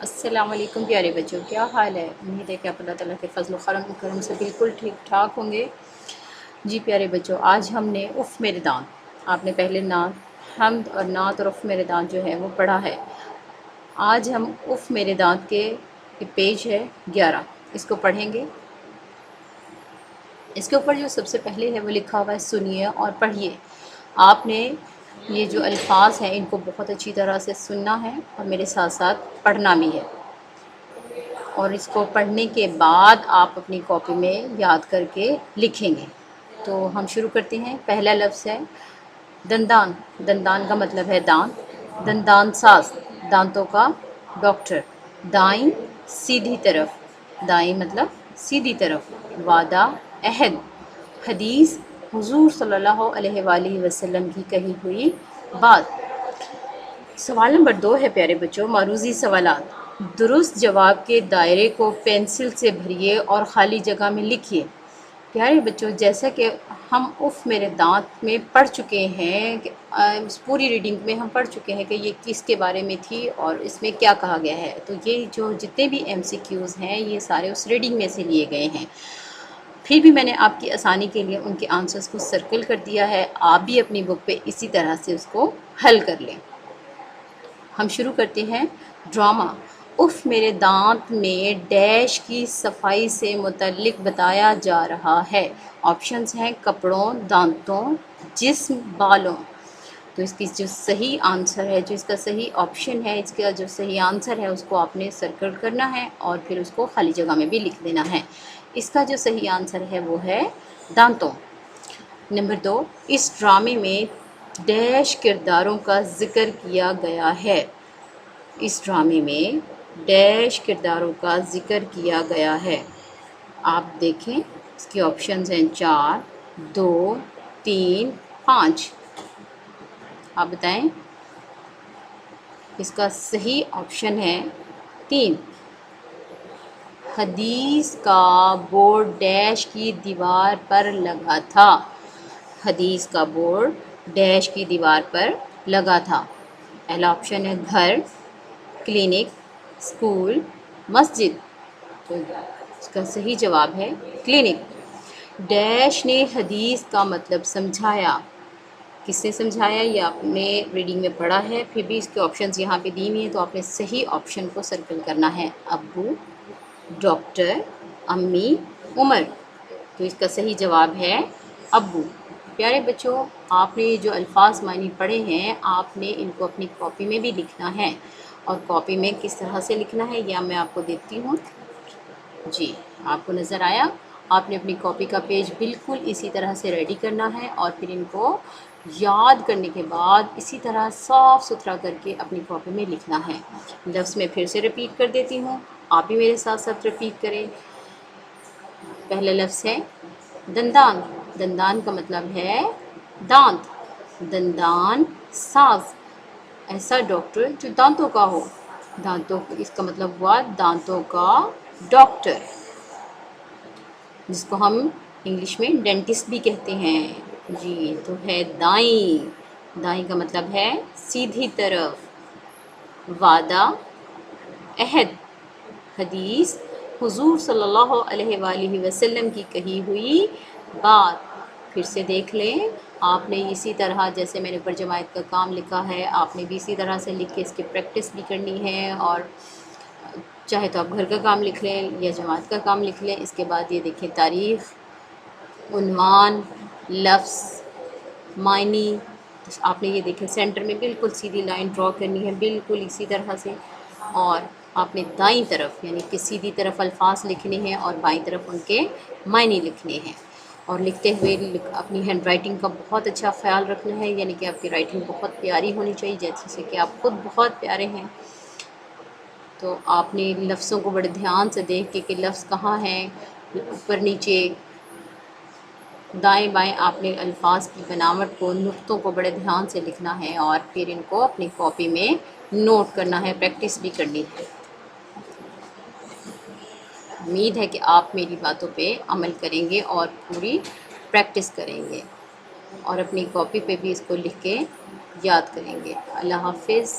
अस्सलाम वालेकुम प्यारे बच्चों, क्या हाल है। उम्मीद है कि आप अल्लाह ताला के फजल करम से बिल्कुल ठीक ठाक होंगे। जी प्यारे बच्चों, आज हमने उफ़ मेरे दांत, आपने पहले नात हम्द और नात और उफ़ मेरे दांत जो है वो पढ़ा है। आज हम उफ़ मेरे दांत के पेज है 11, इसको पढ़ेंगे। इसके ऊपर जो सबसे पहले है वो लिखा हुआ है सुनिए और पढ़िए। आपने ये जो अल्फाज हैं इनको बहुत अच्छी तरह से सुनना है और मेरे साथ साथ पढ़ना भी है, और इसको पढ़ने के बाद आप अपनी कॉपी में याद करके लिखेंगे। तो हम शुरू करते हैं। पहला लफ्ज़ है दंदान। दंदान का मतलब है दांत। दंदान साज, दांतों का डॉक्टर। दाईं, सीधी तरफ। दाईं मतलब सीधी तरफ। वादा, अहद। हदीस, हुजूर सल्लल्लाहु अलैहि वसल्लम की कही हुई बात। सवाल नंबर 2 है प्यारे बच्चों, मारूज़ी सवालात। दुरुस्त जवाब के दायरे को पेंसिल से भरिए और ख़ाली जगह में लिखिए। प्यारे बच्चों, जैसा कि हम उफ़ मेरे दांत में पढ़ चुके हैं कि इस पूरी रीडिंग में हम पढ़ चुके हैं कि ये किसके बारे में थी और इसमें क्या कहा गया है। तो ये जो जितने भी MCQs हैं ये सारे उस रीडिंग में से लिए गए हैं। फिर भी मैंने आपकी आसानी के लिए उनके आंसर्स को सर्कल कर दिया है। आप भी अपनी बुक पे इसी तरह से उसको हल कर लें। हम शुरू करते हैं। ड्रामा। उफ़ मेरे दांत में डैश की सफाई से मुतल्लिक बताया जा रहा है। ऑप्शंस हैं कपड़ों, दांतों, जिस्म, बालों। तो इसकी जो सही आंसर है, जो इसका सही ऑप्शन है, इसका जो सही आंसर है उसको आपने सर्कल करना है और फिर उसको खाली जगह में भी लिख देना है। इसका जो सही आंसर है वो है दांतों। नंबर 2, इस ड्रामे में डैश किरदारों का ज़िक्र किया गया है। इस ड्रामे में डैश किरदारों का ज़िक्र किया गया है। आप देखें, इसके ऑप्शंस हैं 4, 2, 3, 5। आप बताएं। इसका सही ऑप्शन है 3। हदीस का बोर्ड डैश की दीवार पर लगा था। हदीस का बोर्ड डैश की दीवार पर लगा था। पहला ऑप्शन है घर, क्लिनिक, स्कूल, मस्जिद। तो इसका सही जवाब है क्लिनिक। डैश ने हदीस का मतलब समझाया। किसने समझाया ये आपने रीडिंग में पढ़ा है, फिर भी इसके ऑप्शंस यहाँ पे दी हुई हैं तो आपने सही ऑप्शन को सर्कल करना है। अब्बू, डॉक्टर, अम्मी, उमर। तो इसका सही जवाब है अब्बू। प्यारे बच्चों, आपने ये जो अल्फाज मानी पढ़े हैं आपने इनको अपनी कॉपी में भी लिखना है, और कॉपी में किस तरह से लिखना है यह मैं आपको देती हूँ। जी, आपको नज़र आया। आपने अपनी कॉपी का पेज बिल्कुल इसी तरह से रेडी करना है और फिर इनको याद करने के बाद इसी तरह साफ़ सुथरा करके अपनी कॉपी में लिखना है। लफ्ज़ मैं फिर से रिपीट कर देती हूँ, आप भी मेरे साथ साथ रिपीट करें। पहला लफ्ज़ है दंदान। दंदान का मतलब है दांत। दंदान साज, ऐसा डॉक्टर जो दांतों का हो। दांतों, इसका मतलब हुआ दांतों का डॉक्टर, जिसको हम इंग्लिश में डेंटिस्ट भी कहते हैं। जी, तो है दाईं। दाईं का मतलब है सीधी तरफ। वादा, अहद। हदीस, हुजूर सल्लल्लाहु अलैहि वसल्लम की कही हुई बात। फिर से देख लें, आपने इसी तरह जैसे मैंने ऊपर जमायत का काम लिखा है आपने भी इसी तरह से लिख के इसकी प्रैक्टिस भी करनी है। और चाहे तो आप घर का काम लिख लें या जमात का काम लिख लें। इसके बाद ये देखें तारीख़, उन्वान, लफ्ज़, मायनी। तो आपने ये देखें सेंटर में बिल्कुल सीधी लाइन ड्रॉ करनी है, बिल्कुल इसी तरह से। और आपने दाईं तरफ यानी कि सीधी तरफ अल्फाज लिखने हैं और बाईं तरफ उनके मायने लिखने हैं। और लिखते हुए अपनी हैंड राइटिंग का बहुत अच्छा ख्याल रखना है, यानी कि आपकी राइटिंग बहुत प्यारी होनी चाहिए, जैसे कि आप खुद बहुत प्यारे हैं। तो आपने लफ्ज़ों को बड़े ध्यान से देख के कि लफ्ज़ कहाँ हैं, ऊपर नीचे दाएं बाएं आपने अल्फाज की बनावट को, नुक्तों को बड़े ध्यान से लिखना है और फिर इनको अपनी कॉपी में नोट करना है, प्रैक्टिस भी करनी है। उम्मीद है कि आप मेरी बातों पे अमल करेंगे और पूरी प्रैक्टिस करेंगे और अपनी कॉपी पे भी इसको लिख के याद करेंगे। अल्लाह हाफ़िज़।